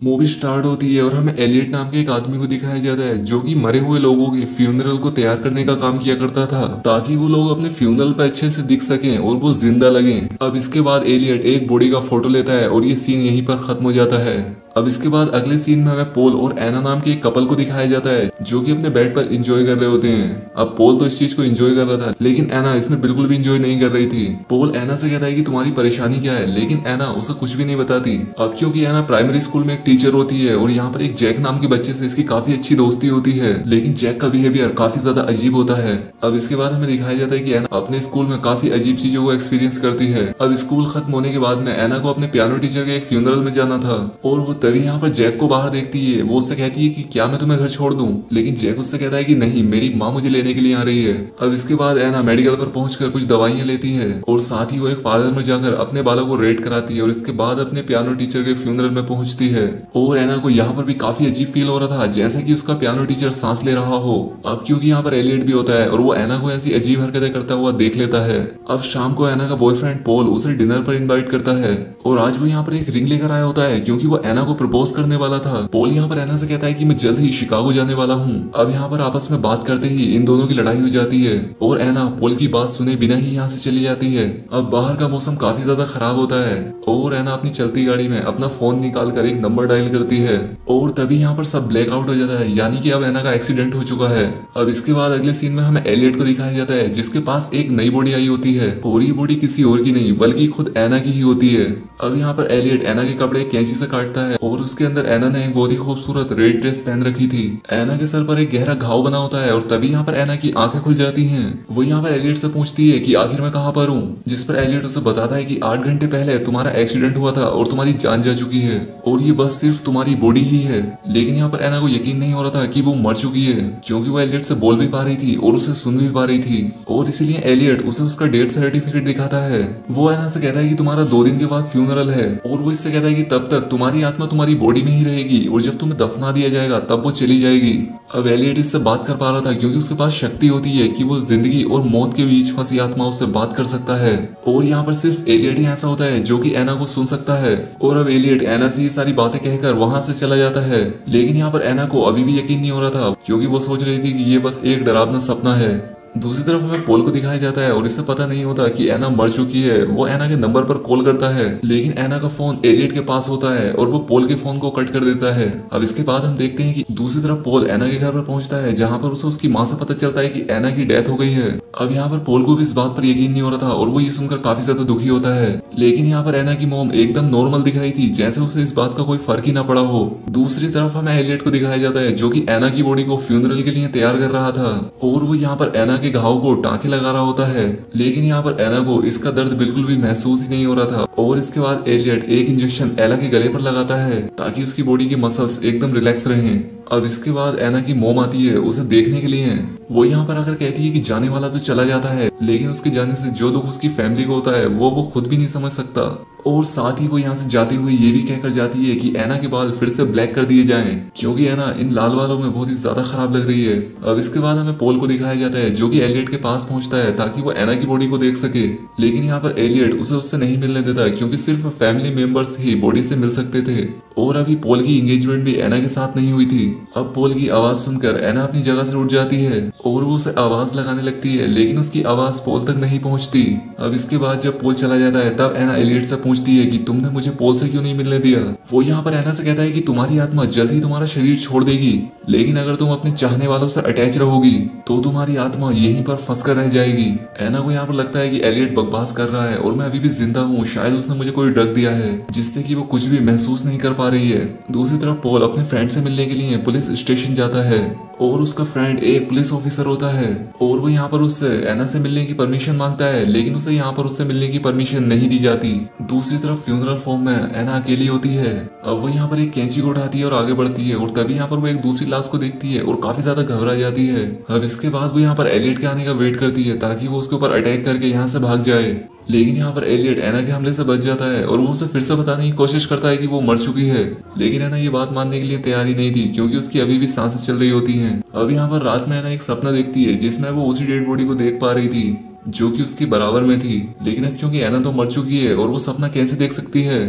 Movie start होती है और हमें एलियट नाम के एक आदमी को दिखाया जाता है जो कि मरे हुए लोगों के फ्यूनरल को तैयार करने का काम किया करता था ताकि वो लोग अपने फ्यूनरल पे अच्छे से दिख सकें और वो जिंदा लगें। अब इसके बाद एलियट एक बॉडी का फोटो लेता है और ये सीन यहीं पर खत्म हो जाता है। अब इसके बाद अगले सीन में हमें पोल और एना नाम के एक कपल को दिखाया जाता है जो कि अपने बेड पर एंजॉय कर रहे होते हैं। अब पोल तो इस चीज को एंजॉय कर रहा था लेकिन एना इसमें बिल्कुल भी एंजॉय नहीं कर रही थी। पोल एना से कहता है कि तुम्हारी परेशानी क्या है, लेकिन एना उसे कुछ भी नहीं बताती। अब क्योंकि एना प्राइमरी स्कूल में एक टीचर होती है और यहाँ पर एक जैक नाम के बच्चे से इसकी काफी अच्छी दोस्ती होती है, लेकिन जैक का बिहेवियर काफी ज्यादा अजीब होता है। अब इसके बाद हमें दिखाया जाता है कि एना अपने स्कूल में काफी अजीब चीजों को एक्सपीरियंस करती है। अब स्कूल खत्म होने के बाद में एना को अपने पियानो टीचर के एक फ्यूनरल में जाना था और वो तभी यहाँ पर जैक को बाहर देखती है। वो उससे कहती है कि क्या मैं तुम्हें घर छोड़ दूं, लेकिन जैक उससे कहता है कि नहीं, मेरी माँ मुझे लेने के लिए आ रही है। अब इसके बाद एना मेडिकल पर पहुंचकर कुछ दवाइयां लेती है और साथ ही वो एक पार्लर में जाकर अपने बालों को रेड कराती है और इसके बाद अपने पियानो टीचर के फ्यूनरल में पहुंचती है। और एना को यहाँ पर भी काफी अजीब फील हो रहा था, जैसा कि उसका पियानो टीचर सांस ले रहा हो। अब क्योंकि यहाँ पर एलियट भी होता है और वो एना को ऐसी अजीब हरकतें करता हुआ देख लेता है। अब शाम को एना का बॉयफ्रेंड पोल उसे डिनर पर इनवाइट करता है और आज वो यहाँ पर एक रिंग लेकर आया होता है क्योंकि वो एना को प्रपोज करने वाला था। पोल यहाँ पर एना से कहता है कि मैं जल्द ही शिकागो जाने वाला हूँ। अब यहाँ पर आपस में बात करते ही इन दोनों की लड़ाई हो जाती है और एना पोल की बात सुने बिना ही यहाँ से चली जाती है। अब बाहर का मौसम काफी ज्यादा खराब होता है और एना अपनी चलती गाड़ी में अपना फोन निकाल कर एक नंबर डायल करती है और तभी यहाँ पर सब ब्लैकआउट हो जाता है, यानी कि अब एना का एक्सीडेंट हो चुका है। अब इसके बाद अगले सीन में हमें एलियट को दिखाया जाता है जिसके पास एक नई बॉडी आई होती है और ये बॉडी किसी और की नहीं बल्कि खुद एना की ही होती है। अब यहाँ पर एलियट एना के कपड़े कैंची से काटता है और उसके अंदर एना ने एक बहुत ही खूबसूरत रेड ड्रेस पहन रखी थी। एना के सर पर एक गहरा घाव बना होता है और तभी यहाँ पर एना की आंखें खुल जाती हैं। वो यहाँ पर एलियट से पूछती है कि आखिर मैं कहाँ पर हूँ, जिस पर एलियट उसे बताता है कि 8 घंटे पहले तुम्हारा एक्सीडेंट हुआ था और तुम्हारी जान जा चुकी है और ये बस सिर्फ तुम्हारी बॉडी ही है। लेकिन यहाँ पर एना को यकीन नहीं हो रहा था कि वो मर चुकी है क्योंकि वो एलियट से बोल भी पा रही थी और उसे सुन भी पा रही थी और इसीलिए एलियट उसे उसका डेथ सर्टिफिकेट दिखाता है। वो एना से कहता है कि तुम्हारा 2 दिन के बाद फ्यूनरल है और वो इससे कहता है कि तब तक तुम्हारी आत्मा तुम्हारी बॉडी में ही रहेगी और जब तुम्हें दफना दिया जाएगा तब वो चली जाएगी। अब एलियट इससे बात कर पा रहा था क्योंकि उसके पास शक्ति होती है कि वो जिंदगी और मौत के बीच फंसी आत्माओं से बात कर सकता है और यहाँ पर सिर्फ एलियट ही ऐसा होता है जो कि एना को सुन सकता है। और अब एलियट एना से ये सारी बातें कहकर वहां से चला जाता है, लेकिन यहाँ पर एना को अभी भी यकीन नहीं हो रहा था क्योंकि वो सोच रही थी कि ये बस एक डरावना सपना है। दूसरी तरफ हमें पोल को दिखाया जाता है और इससे पता नहीं होता कि एना मर चुकी है। वो एना के नंबर पर कॉल करता है लेकिन एना का फोन एलियट के पास होता है और वो पोल के फोन को कट कर देता है। अब इसके बाद हम देखते हैं कि दूसरी तरफ पोल एना के घर पर पहुंचता है जहां पर उसे उसकी माँ से पता चलता है कि एना की डेथ हो गई है। अब यहाँ पर पोल को भी इस बात पर यकीन नहीं हो रहा था और वो ये सुनकर काफी ज्यादा दुखी होता है, लेकिन यहाँ पर एना की मॉम एकदम नॉर्मल दिख रही थी जैसे उसे इस बात का कोई फर्क ही ना पड़ा हो। दूसरी तरफ हमें एलियट को दिखाया जाता है जो कि एना की बॉडी को फ्यूनरल के लिए तैयार कर रहा था और वो यहाँ पर एना के घाव को लगा रहा होता है, लेकिन यहाँ पर एना को इसका दर्द बिल्कुल भी महसूस ही नहीं हो रहा था। और इसके बाद एलियट एक इंजेक्शन एला के गले पर लगाता है ताकि उसकी बॉडी के मसल्स एकदम रिलैक्स रहें। अब इसके बाद एना की मॉम आती है उसे देखने के लिए। वो यहाँ पर आकर कहती है कि जाने वाला तो चला जाता है लेकिन उसके जाने से जो दुख उसकी फैमिली को होता है वो खुद भी नहीं समझ सकता। और साथ ही वो यहाँ से जाते हुए ये भी कहकर जाती है कि एना के बाल फिर से ब्लैक कर दिए जाएं क्योंकि एना इन लाल बालों में बहुत ही ज्यादा खराब लग रही है। अब इसके बाद हमें पोल को दिखाया जाता है जो कि एलियट के पास पहुंचता है ताकि वो एना की बॉडी को देख सके, लेकिन यहाँ पर एलियट उसे उससे नहीं मिलने देता क्योंकि सिर्फ फैमिली मेंबर्स ही बॉडी से मिल सकते थे और अभी पोल की एंगेजमेंट भी एना के साथ नहीं हुई थी। अब पोल की आवाज सुनकर एना अपनी जगह से उठ जाती है और वो उसे आवाज लगाने लगती है लेकिन उसकी आवाज पोल तक नहीं पहुंचती। अब इसके बाद जब पोल चला जाता है तब एना एलियट से पूछती है कि तुमने मुझे पोल से क्यों नहीं मिलने दिया। वो यहाँ पर एना से कहता है कि तुम्हारी आत्मा जल्द ही तुम्हारा शरीर छोड़ देगी, लेकिन अगर तुम अपने चाहने वालों से अटैच रहोगी तो तुम्हारी आत्मा यहीं पर फंस कर रह जाएगी। एना को यहाँ पर लगता है कि एलियट बकवास कर रहा है और मैं अभी भी जिंदा हूँ, शायद उसने मुझे कोई ड्रग दिया है जिससे कि वो कुछ भी महसूस नहीं कर पा रही है। दूसरी तरफ पोल अपने फ्रेंड से मिलने के लिए पुलिस स्टेशन जाता है और उसका फ्रेंड एक पुलिस ऑफिसर होता है और वो यहाँ पर उससे एना से मिलने की परमिशन मांगता है लेकिन उसे यहाँ पर उससे मिलने की परमिशन नहीं दी जाती। दूसरी तरफ फ्यूनरल फॉर्म में एना अकेली होती है। अब वो यहाँ पर एक कैंची को उठाती है और आगे बढ़ती है और तभी यहाँ पर वो एक दूसरी लाश को देखती है और काफी ज्यादा घबरा जाती है। अब इसके बाद वो यहाँ पर एलियट के आने का वेट करती है ताकि वो उसके ऊपर अटैक करके यहाँ से भाग जाए, लेकिन यहाँ पर एलियट एना के हमले से बच जाता है और वो उसे फिर से बताने की कोशिश करता है कि वो मर चुकी है, लेकिन एना ये बात मानने के लिए तैयार ही नहीं थी क्योंकि उसकी अभी भी सांसें चल रही होती हैं। अब यहाँ पर रात में एना एक सपना देखती है जिसमें वो उसी डेड बॉडी को देख पा रही थी जो कि उसकी बराबर में थी, लेकिन अब क्योंकि एना तो मर चुकी है और वो सपना कैसे देख सकती है।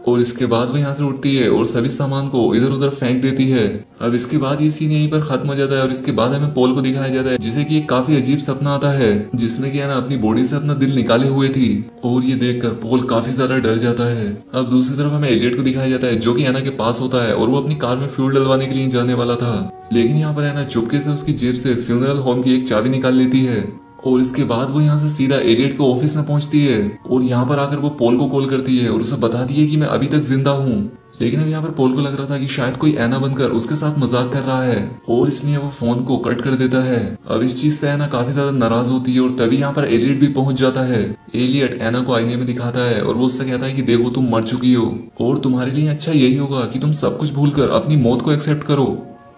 और इसके बाद वो यहाँ से उठती है और सभी सामान को इधर उधर फेंक देती है। अब इसके बाद ये सीन यहीं पर खत्म हो जाता है और इसके बाद हमें पॉल को दिखाया जाता है जिसे कि एक काफी अजीब सपना आता है जिसमें कि ना अपनी बॉडी से अपना दिल निकाले हुए थी और ये देखकर पॉल काफी ज्यादा डर जाता है। अब दूसरी तरफ हमें एलियट को दिखाया जाता है जो कि एना के पास होता है और वो अपनी कार में फ्यूल डलवाने के लिए जाने वाला था, लेकिन यहाँ पर एना चुपके से उसकी जेब से फ्यूनरल होम की एक चाबी निकाल लेती है और इसके बाद वो यहाँ से सीधा एलियट के ऑफिस में पहुंचती है और यहाँ पर आकर वो पॉल को कॉल करती है और उसे बताती है कि मैं अभी तक जिंदा हूँ। लेकिन अब यहाँ पर पॉल को लग रहा था कि शायद कोई एना बनकर उसके साथ मजाक कर रहा है और इसलिए वो फोन को कट कर देता है। अब इस चीज से एना काफी ज्यादा नाराज होती है और तभी यहाँ पर एलियट भी पहुंच जाता है। एलियट एना को आईने में दिखाता है और वो उससे कहता है कि देखो तुम मर चुकी हो और तुम्हारे लिए अच्छा यही होगा कि तुम सब कुछ भूलकर अपनी मौत को एक्सेप्ट करो।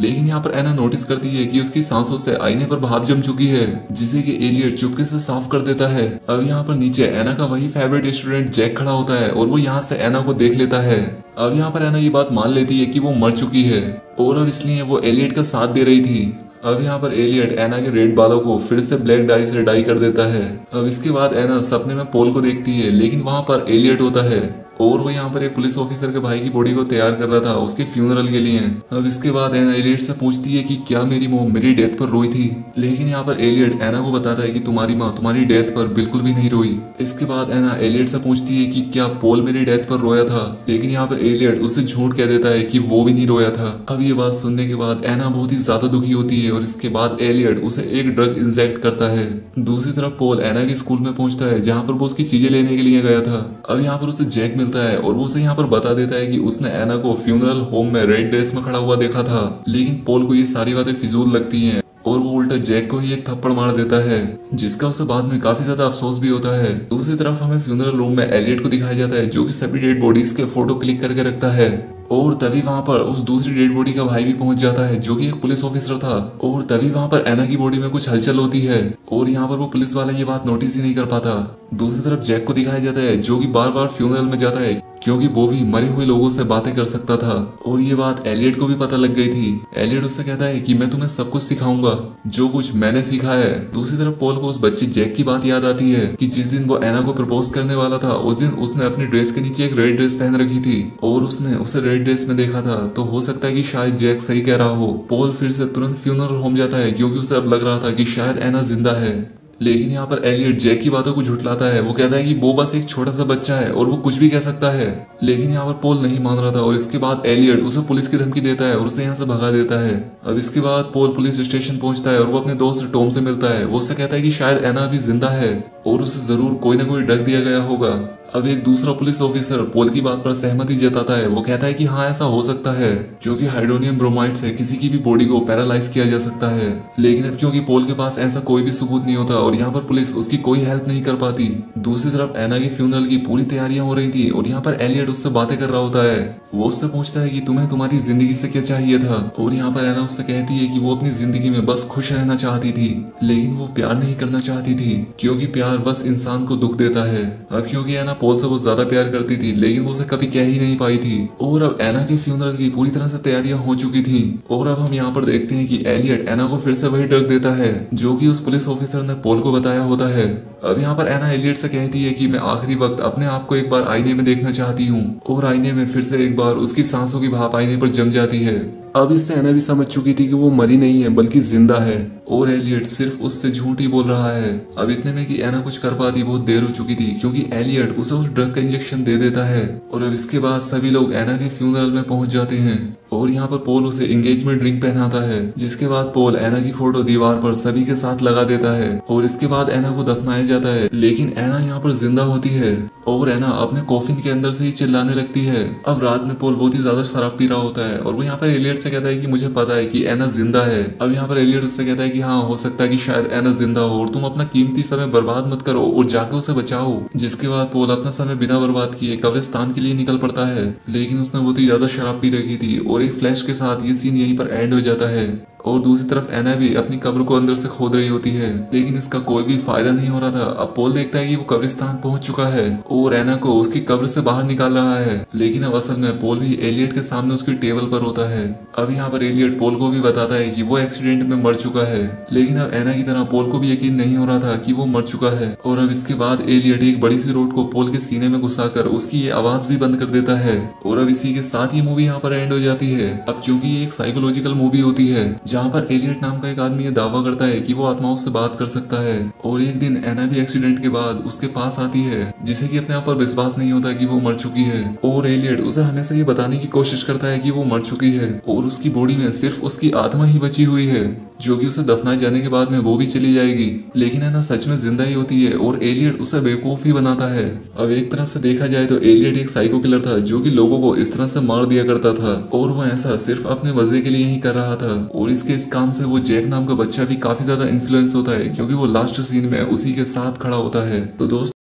लेकिन यहाँ पर एना नोटिस करती है कि उसकी सांसों से आईने पर भाप जम चुकी है जिसे कि एलियट चुपके से साफ कर देता है। अब यहाँ पर नीचे एना का वही फेवरेट स्टूडेंट जैक खड़ा होता है और वो यहाँ से एना को देख लेता है। अब यहाँ पर एना ये बात मान लेती है कि वो मर चुकी है और अब इसलिए वो एलियट का साथ दे रही थी। अब यहाँ पर एलियट एना के रेड बालों को फिर से ब्लैक डाई से डाई कर देता है। अब इसके बाद एना सपने में पॉल को देखती है लेकिन वहां पर एलियट होता है और वो यहाँ पर एक पुलिस ऑफिसर के भाई की बॉडी को तैयार कर रहा था उसके फ्यूनरल के लिए। अब इसके बाद एना एलियट से पूछती है कि क्या मेरी मॉम मेरी डेथ पर रोई थी, लेकिन यहाँ पर एलियट एना को बताता है कि तुम्हारी माँ तुम्हारी डेथ पर बिल्कुल भी नहीं रोई। इसके बाद एना एलियट से पूछती है कि क्या पॉल मेरी डेथ पर रोया था, लेकिन यहाँ पर एलियट उससे झूठ कह देता है कि वो भी नहीं रोया था। अब ये बात सुनने के बाद एना बहुत ही ज्यादा दुखी होती है और इसके बाद एलियट उसे एक ड्रग इंजेक्ट करता है। दूसरी तरफ पॉल एना के स्कूल में पहुंचता है जहाँ पर वो उसकी चीजें लेने के लिए गया था। अब यहाँ पर उसे जैक मिलता है और वो उसे यहाँ पर बता देता है कि उसने एना को फ्यूनरल होम में रेड ड्रेस में खड़ा हुआ देखा था, लेकिन पॉल को ये सारी बातें फिजूल लगती हैं और वो उल्टा जैक को ही एक थप्पड़ मार देता है जिसका उसे बाद में काफी ज्यादा अफसोस भी होता है। दूसरी तरफ हमें फ्यूनरल रूम में एलियट को दिखाया जाता है जो कि सभी डेड बॉडीज के फोटो क्लिक करके रखता है और तभी वहां पर उस दूसरी डेड बॉडी का भाई भी पहुंच जाता है जो कि एक पुलिस ऑफिसर था और तभी वहां पर एना की बॉडी में कुछ हलचल होती है और यहाँ पर वो पुलिस वाला ये बात नोटिस ही नहीं कर पाता। दूसरी तरफ जैक को दिखाया जाता है जो कि बार बार फ्यूनरल में जाता है क्योंकि वो भी मरे हुए लोगों से बातें कर सकता था और ये बात एलियट को भी पता लग गई थी। एलियट उससे कहता है कि मैं तुम्हें सब कुछ सिखाऊंगा जो कुछ मैंने सीखा है। दूसरी तरफ पॉल को उस बच्चे जैक की बात याद आती है कि जिस दिन वो एना को प्रपोज करने वाला था उस दिन उसने अपनी ड्रेस के नीचे एक रेड ड्रेस पहन रखी थी और उसने उसे रेड ड्रेस में देखा था, तो हो सकता है कि शायद जैक सही कह रहा हो। पॉल फिर से तुरंत फ्यूनरल होम जाता है क्योंकि उसे अब लग रहा था कि शायद एना जिंदा है, लेकिन यहाँ पर एलियट जैक की बातों को झुठलाता है। वो कहता है कि वो बस एक छोटा सा बच्चा है और वो कुछ भी कह सकता है, लेकिन यहाँ पर पॉल नहीं मान रहा था और इसके बाद एलियट उसे पुलिस की धमकी देता है और उसे यहाँ से भगा देता है। अब इसके बाद पॉल पुलिस स्टेशन पहुंचता है और वो अपने दोस्त टॉम से मिलता है। वो उससे कहता है कि शायद एना अभी जिंदा है और उसे जरूर कोई ना कोई ड्रग दिया गया होगा। अब एक दूसरा पुलिस ऑफिसर पॉल की बात पर सहमति जताता है। वो कहता है कि हाँ ऐसा हो सकता है क्योंकि हाइड्रोनियम ब्रोमाइड से किसी की भी बॉडी को पैरालाइज किया जा सकता है, लेकिन अब क्योंकि पॉल के पास ऐसा कोई भी सबूत नहीं होता और यहाँ पर पुलिस उसकी कोई हेल्प नहीं कर पाती। दूसरी तरफ एना की फ्यूनरल की पूरी तैयारियां हो रही थी और यहाँ पर एलियट उससे बातें कर रहा होता है। वो उससे पूछता है कि तुम्हें तुम्हारी जिंदगी से क्या चाहिए था और यहाँ पर एना उससे कहती है कि वो अपनी जिंदगी में बस खुश रहना चाहती थी, लेकिन वो प्यार नहीं करना चाहती थी क्योंकि प्यार बस इंसान को दुख देता है। अब क्योंकि एना पॉल से बहुत ज्यादा प्यार करती थी लेकिन वो उसे कभी कह ही नहीं पाई थी और अब एना के फ्यूनरल की पूरी तरह से तैयारियां हो चुकी थी और अब हम यहाँ पर देखते हैं कि एलियट एना को फिर से वही ड्रग देता है जो कि उस पुलिस ऑफिसर ने पॉल को बताया होता है। अब यहाँ पर एना एलियट से कहती है कि मैं आखिरी वक्त अपने आप को एक बार आईने में देखना चाहती हूँ और आईने में फिर से एक बार उसकी सांसों की भाप आईने पर जम जाती है। अब इससे एना भी समझ चुकी थी कि वो मरी नहीं है बल्कि जिंदा है और एलियट सिर्फ उससे झूठ ही बोल रहा है। अब इतने में कि एना कुछ कर पाती बहुत देर हो चुकी थी क्योंकि एलियट उसे उस ड्रग का इंजेक्शन दे देता है और अब इसके बाद सभी लोग एना के फ्यूनरल में पहुंच जाते हैं और यहाँ पर पॉल उसे एंगेजमेंट रिंग पहनाता है, जिसके बाद पॉल एना की फोटो दीवार पर सभी के साथ लगा देता है और इसके बाद एना को दफनाया जाता है। लेकिन एना यहाँ पर जिंदा होती है और एना अपने कॉफिन के अंदर से ही चिल्लाने लगती है। अब रात में पॉल बहुत ही ज्यादा शराब पी रहा होता है और वो यहाँ पर एलियट से कहता है कि मुझे पता है कि एना जिंदा है। अब यहाँ पर एलियट उससे कहता है कि हाँ हो सकता है कि शायद एना जिंदा हो और तुम अपना कीमती समय बर्बाद मत करो और जाकर उसे बचाओ। जिसके बाद पॉल अपना समय बिना बर्बाद किए कब्रिस्तान के लिए निकल पड़ता है, लेकिन उसने बहुत ही ज्यादा शराब पी रखी थी और एक फ्लैश के साथ ये सीन यहीं पर एंड हो जाता है। और दूसरी तरफ एना भी अपनी कब्र को अंदर से खोद रही होती है, लेकिन इसका कोई भी फायदा नहीं हो रहा था। अब पॉल देखता है कि वो कब्रिस्तान पहुंच चुका है और एना को उसकी कब्र से बाहर निकाल रहा है, लेकिन अब असल में पॉल भी एलियट के सामने उसकी टेबल पर होता है। अब यहाँ पर एलियट पॉल को भी बताता है कि वो एक्सीडेंट में मर चुका है, लेकिन अब एना की तरह पॉल को भी यकीन नहीं हो रहा था कि वो मर चुका है। और अब इसके बाद एलियट एक बड़ी सी रोड को पॉल के सीने में घुसाकर उसकी ये आवाज भी बंद कर देता है। और अब इसी के साथ ये मूवी यहाँ पर एंड हो जाती है। अब क्योंकि ये एक साइकोलॉजिकल मूवी होती है जहाँ पर एलियट नाम का एक आदमी ये दावा करता है कि वो आत्माओं से बात कर सकता है, और एक दिन एना भी एक्सीडेंट के बाद उसके पास आती है, जिसे कि अपने आप पर विश्वास नहीं होता कि वो मर चुकी है। और एलियट उसे हमेशा ये बताने की कोशिश करता है कि वो मर चुकी है और उसकी बॉडी में सिर्फ उसकी आत्मा ही बची हुई है, जो कि उसे दफनाए जाने के बाद में वो भी चली जाएगी। लेकिन एना सच में जिंदा ही होती है और एलियट उसे बेवकूफ ही बनाता है। अब एक तरह से देखा जाए तो एलियट एक साइको किलर था जो कि लोगों को इस तरह से मार दिया करता था, और वो ऐसा सिर्फ अपने मजे के लिए ही कर रहा था। और इसके इस काम से वो जैक नाम का बच्चा भी काफी ज्यादा इन्फ्लुएंस होता है, क्योंकि वो लास्ट सीन में उसी के साथ खड़ा होता है। तो दोस्तों